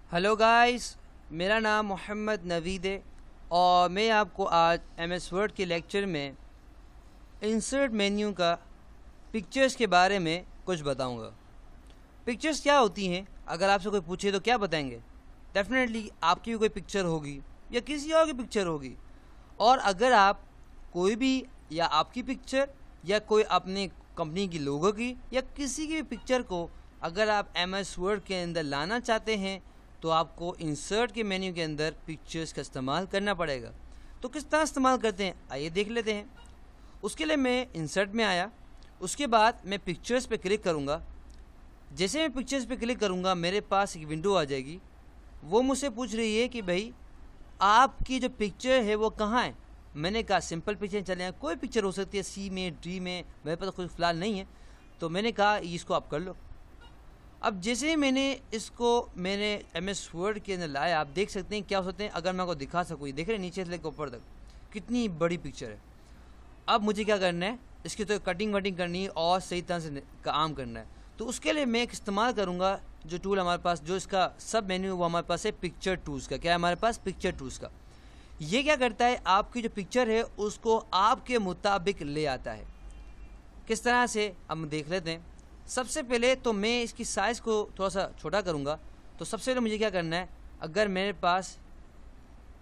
Hello guys, मेरा नाम मोहम्मद नवीद है और मैं आपको आज एमएस वर्ड के लेक्चर में इंसर्ट मेन्यू का पिक्चर्स के बारे में कुछ बताऊंगा। पिक्चर्स क्या होती हैं? अगर आपसे कोई पूछे तो क्या बताएंगे? डेफिनेटली आपकी भी कोई पिक्चर होगी या किसी और की पिक्चर होगी। और अगर आप कोई भी या आपकी पिक्चर या कोई अपने कंपनी की लोगो की या किसी की भी पिक्चर को अगर आप एमएस वर्ड के अंदर लाना चाहते हैं तो आपको इंसर्ट के मेन्यू के अंदर पिक्चर्स का इस्तेमाल करना पड़ेगा। तो किस तरह इस्तेमाल करते हैं आइए देख लेते हैं। उसके लिए मैं इंसर्ट में आया, उसके बाद मैं पिक्चर्स पे क्लिक करूँगा। जैसे मैं पिक्चर्स पे क्लिक करूँगा मेरे पास एक विंडो आ जाएगी। वो मुझसे पूछ रही है कि भाई आपकी जो पिक्चर है वो कहाँ है। मैंने कहा सिंपल पिक्चर चले हैं, कोई पिक्चर हो सकती है, सी में, डी में, मेरे पास कुछ फ़िलहाल नहीं है। तो मैंने कहा इसको आप कर लो। अब जैसे ही मैंने एमएस वर्ड के अंदर लाया, आप देख सकते हैं क्या हो सकते हैं। अगर मैं आपको दिखा सकूँ, देख रहे हैं नीचे से लेकर ऊपर तक कितनी बड़ी पिक्चर है। अब मुझे क्या करना है, इसकी तो कटिंग वटिंग करनी है और सही तरह से काम करना है। तो उसके लिए मैं एक इस्तेमाल करूँगा जो टूल हमारे पास, जो इसका सब मेन्यू वो हमारे पास है पिक्चर टूल्स का। क्या है हमारे पास? पिक्चर टूल्स का। ये क्या करता है, आपकी जो पिक्चर है उसको आपके मुताबिक ले आता है। किस तरह से हम देख लेते हैं। सबसे पहले तो मैं इसकी साइज़ को थोड़ा सा छोटा करूँगा। तो सबसे पहले मुझे क्या करना है, अगर मेरे पास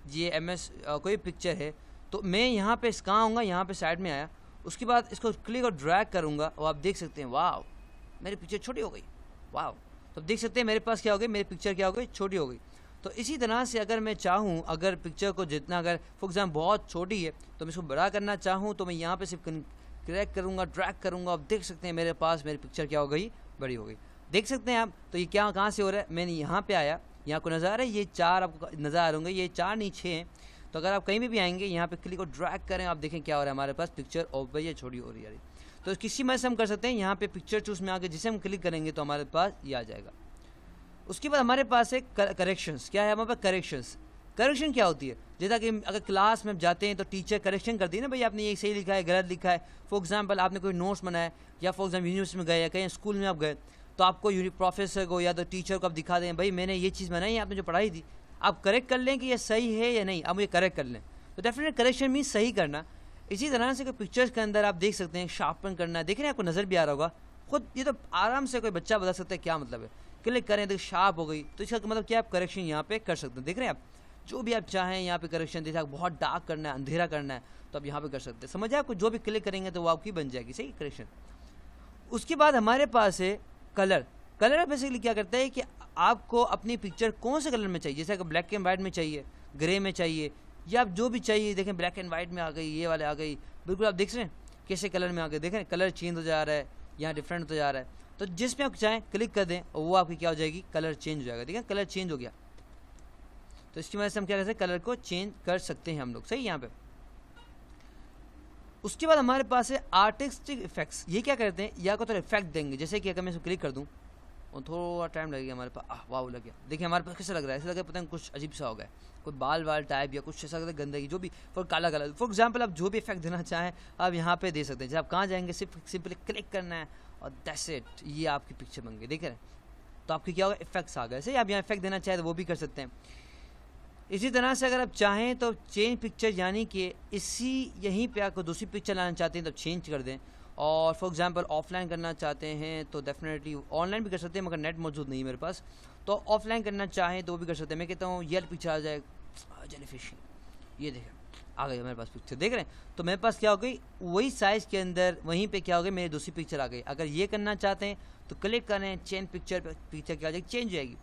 ये कोई पिक्चर है तो मैं यहाँ पे कहाँ आऊँगा, यहाँ पे साइड में आया, उसके बाद इसको क्लिक और ड्रैग करूँगा और आप देख सकते हैं वाह मेरी पिक्चर छोटी हो गई। वाह, तो देख सकते हैं मेरे पास क्या हो गई, मेरी पिक्चर क्या हो गई, छोटी हो गई। तो इसी तरह से अगर मैं चाहूँ, अगर पिक्चर को जितना, अगर फॉर एग्जाम्पल बहुत छोटी है तो मैं इसको बड़ा करना चाहूँ तो मैं यहाँ पे सिर्फ क्लिक करूँगा, ड्रैग करूँगा। आप देख सकते हैं मेरे पास मेरी पिक्चर क्या हो गई, बड़ी हो गई। देख सकते हैं आप। तो ये क्या कहाँ से हो रहा है, मैंने यहाँ पे आया, यहाँ को नज़र आ रहा है, ये 4 आपको नज़र आ रहे होंगे, ये 4 नहीं 6 हैं। तो अगर आप कहीं भी आएंगे यहाँ पे क्लिक और ड्रैग करें, आप देखें क्या हो रहा है, हमारे पास पिक्चर और भाई ये छोटी हो रही है। तो किसी में से हम कर सकते हैं, यहाँ पे पिक्चर चूज में आके जिसे हम क्लिक करेंगे तो हमारे पास ये आ जाएगा। उसके बाद हमारे पास है करेक्शंस। क्या है हमारे पास? करेक्शंस। करेक्शन क्या होती है, जैसा कि अगर क्लास में जाते हैं तो टीचर करेक्शन करती है ना, भाई आपने ये सही लिखा है, गलत लिखा है। फॉर एग्जांपल आपने कोई नोट्स बनाया या फॉर एग्जाम्पल यूनिवर्सिटी में गए या कहीं स्कूल में आप गए तो आपको प्रोफेसर को या तो टीचर को आप दिखा दें, भाई मैंने ये चीज़ बनाई है, आपने जो पढ़ाई थी, आप करेक्ट कर लें कि ये सही है या नहीं, आप मुझे करेक्ट कर लें। तो डेफिनेट करेक्शन मीन सही करना। इसी तरह से कोई पिक्चर्स के अंदर आप देख सकते हैं शार्पन करना, देख रहे हैं, आपको नज़र भी आ रहा होगा खुद। ये तो आराम से कोई बच्चा बता सकता है क्या मतलब है। क्लिक करें तो शार्प हो गई, तो इसका मतलब क्या, आप करेक्शन यहाँ पे कर सकते हैं। देख रहे हैं आप, जो भी आप चाहें यहाँ पे करेक्शन, जैसे आप बहुत डार्क करना है, अंधेरा करना है, तो आप यहाँ पे कर सकते हैं। समझ आए आपको? जो भी क्लिक करेंगे तो वो आपकी बन जाएगी सही करेक्शन। उसके बाद हमारे पास है कलर। कलर बेसिकली क्या करता है कि आपको अपनी पिक्चर कौन से कलर में चाहिए, जैसे अगर ब्लैक एंड वाइट में चाहिए, ग्रे में चाहिए, या आप जो भी चाहिए। देखें ब्लैक एंड वाइट में आ गई, ये वाले आ गई, बिल्कुल आप देख रहे हैं कैसे कलर में आ गए। देखें कलर चेंज हो जा रहा है, यहाँ डिफरेंट होता जा रहा है। तो जिसमें आप चाहें क्लिक कर दें और वो आपकी क्या हो जाएगी, कलर चेंज हो जाएगा। देखें कलर चेंज हो गया। तो इसकी वजह से हम क्या कर सकते हैं, कलर को चेंज कर सकते हैं हम लोग सही यहाँ पे। उसके बाद हमारे पास है आर्टिस्टिक इफेक्ट्स। ये क्या करते हैं, या को तो इफेक्ट देंगे, जैसे कि अगर मैं इसको क्लिक कर दूँ और थोड़ा टाइम लगेगा हमारे पास, वाह लग गया। देखिए हमारे पास कैसा लग रहा है, ऐसा लग रहा है पता नहीं कुछ अजीब सा हो गया, कोई बाल वाल टाइप या कुछ ऐसा गंदगी जो भी, फॉर काला काला। फॉर एग्जांपल आप जो भी इफेक्ट देना चाहें आप यहाँ पे दे सकते हैं। जब आप कहाँ जाएंगे, सिर्फ सिंपली क्लिक करना है और दैट्स इट, ये आपकी पिक्चर बन गई। देख रहे हैं, तो आपकी क्या होगा, इफेक्ट्स आ गए। सही, आप यहाँ इफेक्ट देना चाहें तो वो भी कर सकते हैं। इसी तरह से अगर आप चाहें तो चेंज पिक्चर, यानी कि यहीं पे आपको दूसरी पिक्चर लाना चाहते हैं तो चेंज कर दें। और फॉर एग्जांपल ऑफलाइन करना चाहते हैं तो डेफिनेटली ऑनलाइन भी कर सकते हैं, मगर नेट मौजूद नहीं है मेरे पास, तो ऑफलाइन करना चाहें तो वो भी कर सकते हैं। मैं कहता हूँ ये पिक्चर आ जाए, जेलीफिश, ये देखें आ गई मेरे पास पिक्चर। देख रहे हैं, तो मेरे पास क्या हो गई, वही साइज़ के अंदर वहीं पे क्या हो गई, मेरी दूसरी पिक्चर आ गई। अगर ये करना चाहते हैं तो क्लिक करें, चेंज पिक्चर पे, पिक्चर क्या हो जाएगी, चेंज हो जाएगी।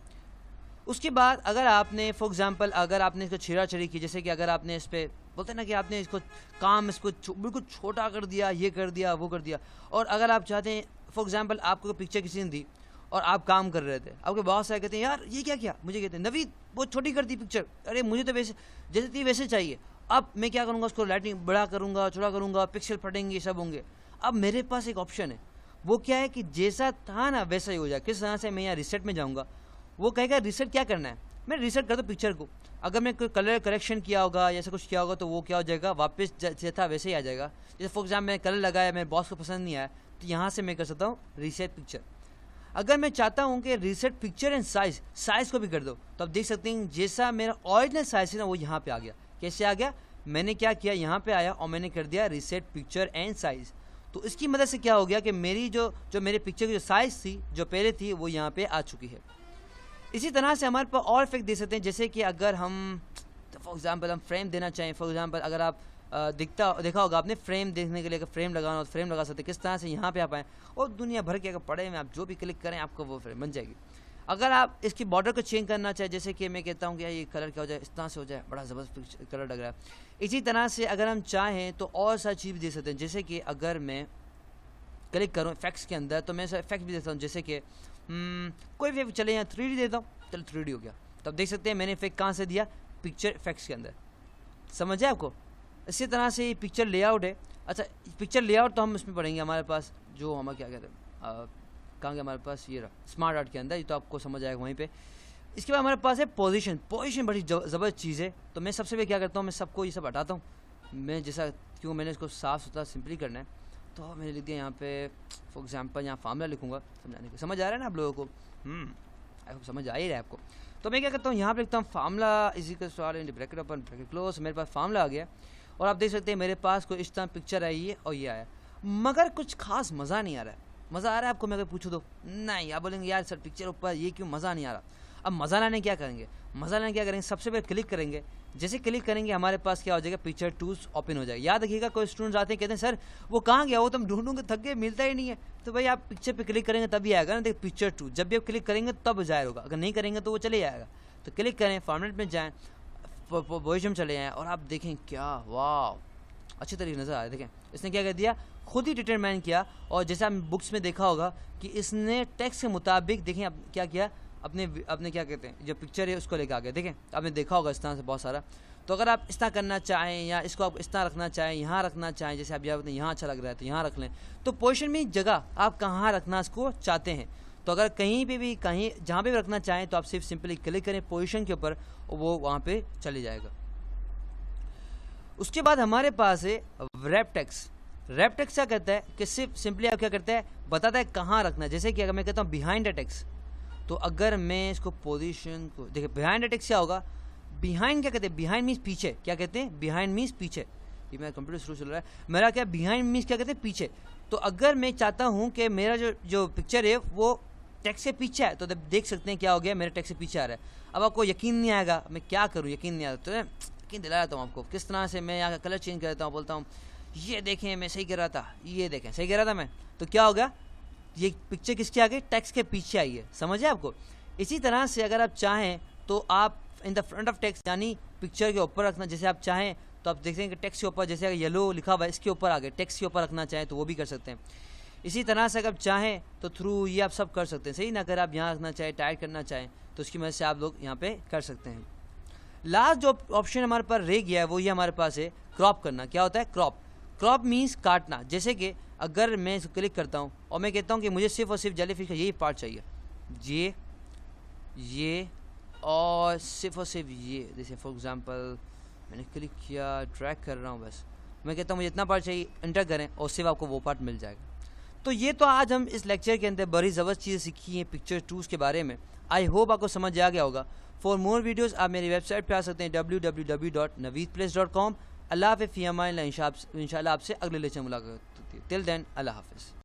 उसके बाद अगर आपने फॉर एग्जांपल अगर आपने इसको छेड़ा छड़ी की, जैसे कि अगर आपने इस पर बोलते हैं ना कि आपने इसको बिल्कुल छोटा कर दिया, ये कर दिया, वो कर दिया, और अगर आप चाहते हैं फॉर एग्जांपल आपको पिक्चर किसी ने दी और आप काम कर रहे थे, आपके बहुत सारे कहते हैं यार ये क्या किया, मुझे कहते हैं नवीद बहुत छोटी कर दी पिक्चर, अरे मुझे तो वैसे जैसे थी वैसे चाहिए। अब मैं क्या करूँगा, उसको लाइटिंग बड़ा करूँगा, छोटा करूँगा, पिक्सल फटेंगे, सब होंगे। अब मेरे पास एक ऑप्शन है, वो क्या है कि जैसा था ना वैसा ही हो जाए। किस तरह से, मैं यहाँ रिसेट में जाऊँगा, वो कहेगा रिसेट क्या करना है, मैं रिसेट कर दूँ पिक्चर को। अगर मैं कोई कलर करेक्शन किया होगा या ऐसा कुछ किया होगा तो वो क्या हो जाएगा, वापस जैसे था वैसे ही आ जाएगा। जैसे फॉर एग्जाम्पल मैं कलर लगाया, मेरे बॉस को पसंद नहीं आया, तो यहाँ से मैं कर सकता हूँ रिसेट पिक्चर। अगर मैं चाहता हूँ कि रीसेट पिक्चर एंड साइज़ को भी कर दो, तो आप देख सकते हैं जैसा मेरा ओरिजिनल साइज़ है ना वो यहाँ पे आ गया। कैसे आ गया? मैंने क्या किया, यहाँ पे आया और मैंने कर दिया रीसेट पिक्चर एंड साइज़। तो इसकी मदद से क्या हो गया कि मेरी जो मेरे पिक्चर की जो साइज़ थी जो पहले थी वो यहाँ पे आ चुकी है। इसी तरह से हमारे पास और इफेक्ट दे सकते हैं, जैसे कि अगर हम फॉर एग्जांपल हम फ्रेम देना चाहें। फॉर एग्जांपल अगर आप देखा होगा आपने, फ्रेम देखने के लिए अगर फ्रेम लगाना हो तो फ्रेम लगा सकते हैं। किस तरह से यहाँ पे आप आएँ और दुनिया भर के अगर पड़े में आप जो भी क्लिक करें आपको वो फ्रेम बन जाएगी। अगर आप इसकी बॉर्डर को चेंज करना चाहें, जैसे कि मैं कहता हूँ कि ये कलर क्या हो जाए, इस तरह से हो जाए, बड़ा ज़बरदस्त कलर लग रहा है। इसी तरह से अगर हम चाहें तो और सारी चीज़ भी दे सकते हैं, जैसे कि अगर मैं क्लिक करूँ इफेक्ट्स के अंदर तो मैं इफेक्ट भी देता हूँ, जैसे कि कोई भी चले यहाँ 3D देता हूँ, चलो 3D हो गया। तो आप देख सकते हैं मैंने इफेक्ट कहाँ से दिया, पिक्चर इफेक्ट्स के अंदर। समझ आए आपको? इसी तरह से ये पिक्चर लेआउट है। अच्छा, पिक्चर लेआउट तो हम इसमें पढ़ेंगे, हमारे पास जो हम क्या कहते हैं कहाँ हमारे पास ये रहा स्मार्ट आर्ट के अंदर, ये तो आपको समझ आएगा वहीं पे। इसके बाद हमारे पास है पोजीशन बड़ी ज़बरदस्त चीज़ है। तो मैं सबसे पहले क्या करता हूँ, मैं सबको ये सब हटाता हूँ। मैं जैसा क्यों मैंने इसको साफ़ सुथरा सिंपली करना है, तो मैंने लिख दिया यहाँ पे फॉर एग्जांपल यहाँ फार्मूला लिखूँगा समझाने के। समझ आ रहा है ना आप लोगों को? समझ आ ही रहा है आपको। तो मैं क्या करता हूँ, यहाँ पे लिखता हूँ formula is equal to in bracket open bracket close. मेरे पास फार्मूला आ गया और आप देख सकते हैं मेरे पास कोई इस तरह पिक्चर आई है और ये आया, मगर कुछ खास मज़ा नहीं आ रहा है। मज़ा आ रहा है आपको? मैं अगर पूछूँ तो नहीं, आप बोलेंगे यार सर पिक्चर ऊपर ये क्यों मज़ा नहीं आ रहा। अब मज़ा लाने क्या करेंगे, सबसे पहले क्लिक करेंगे। जैसे क्लिक करेंगे हमारे पास क्या हो जाएगा, पिक्चर टूल्स ओपन हो जाएगा। याद रखिएगा कोई स्टूडेंट्स आते हैं कहते हैं सर वो कहाँ गया, वो तो हम ढूंढूंगे थक गए मिलता ही नहीं है। तो भाई आप पिक्चर पे क्लिक करेंगे तभी आएगा ना, देखिए पिक्चर टू जब भी आप क्लिक करेंगे तब जाहिर होगा, अगर नहीं करेंगे तो वो चले जाएगा। तो क्लिक करें, फॉर्मेट में जाएँ, पोजीशन चले जाएँ और आप देखें क्या वाह अच्छी तरीके नज़र आ रहा है। देखें इसने क्या कर दिया, खुद ही डिटरमाइन किया। और जैसे आप बुक्स में देखा होगा कि इसने टेक्स्ट के मुताबिक देखें अब क्या किया, अपने क्या कहते हैं जो पिक्चर है उसको लेकर आ गया। देखें आपने देखा होगा इस तरह से बहुत सारा। तो अगर आप इस तरह करना चाहें या इसको आप इस तरह रखना चाहें, यहाँ रखना चाहें, जैसे आप यहाँ अच्छा लग रहा है तो यहाँ रख लें। तो पोजीशन में जगह आप कहाँ रखना इसको चाहते हैं, तो अगर कहीं पे भी कहीं जहाँ पे भी रखना चाहें तो आप सिर्फ सिंपली क्लिक करें पोजीशन के ऊपर और वो वहाँ पे चले जाएगा। उसके बाद हमारे पास है रैप टेक्स्ट। रैप टेक्स्ट क्या कहता है कि सिर्फ सिंपली आप क्या करता है, बताता है कहाँ रखना है। जैसे कि अगर मैं कहता हूँ बिहाइंड द टेक्स्ट, तो अगर मैं इसको पोजीशन को देखिए बिहाइंड द टेक्स्ट क्या होगा, बिहाइंड क्या कहते हैं, बिहाइंड मीन्स पीछे। क्या कहते हैं, बिहाइंड मीन्स पीछे। ये मेरा कंप्यूटर शुरू चल रहा है, मेरा क्या बिहाइंड मीन्स क्या कहते हैं, पीछे। तो अगर मैं चाहता हूँ कि मेरा जो पिक्चर है वो टेक्स्ट से पीछे है, तो देख सकते हैं क्या हो गया, मेरे टेक्स्ट से पीछे आ रहा है। अब आपको यकीन नहीं आएगा, मैं क्या करूँ, यकीन नहीं आता, तो यकीन दिला देता हूँ आपको किस तरह से। मैं यहाँ का कलर चेंज कर देता हूँ, बोलता हूँ ये देखें मैं सही कर रहा था, ये देखें सही कर रहा था मैं, तो क्या होगा, ये पिक्चर किसके आ गई, टेक्स्ट के पीछे आई है। समझे आपको? इसी तरह से अगर आप चाहें तो आप in the front of text यानी पिक्चर के ऊपर रखना, जैसे आप चाहें तो आप देख कि टेक्स्ट के ऊपर, जैसे अगर येलो लिखा हुआ है इसके ऊपर आ गए, टेक्स्ट के ऊपर रखना चाहें तो वो भी कर सकते हैं। इसी तरह से अगर चाहें तो थ्रू ये आप सब कर सकते हैं, सही ना। अगर आप यहाँ रखना चाहें, टाइट करना चाहें तो उसकी मदद से आप लोग यहाँ पे कर सकते हैं। लास्ट जो ऑप्शन हमारे पास रह गया है वो ये हमारे पास है क्रॉप करना। क्या होता है क्रॉप? क्रॉप मीन्स काटना। जैसे कि अगर मैं इसको क्लिक करता हूँ और मैं कहता हूँ कि मुझे सिर्फ और सिर्फ जेलीफिश का यही पार्ट चाहिए, ये और सिर्फ ये, जैसे फॉर एग्जांपल मैंने क्लिक किया, ड्रैग कर रहा हूँ, बस मैं कहता हूँ मुझे इतना पार्ट चाहिए, एंटर करें और सिर्फ आपको वो पार्ट मिल जाएगा। तो ये तो आज हम इस लेक्चर के अंदर बड़ी ज़बरदस्त चीज़ें सीखी हैं पिक्चर टूल्स के बारे में। आई होप आपको समझ आ गया होगा। फॉर मोर वीडियोज़ आप मेरी वेबसाइट पर आ सकते हैं www.naveedplace.com। अल्लाह हाफ़िज़, इंशाल्लाह आपसे अगले लेक्चर मुलाकात होती है। टिल देन अल्लाह हाफ़िज़।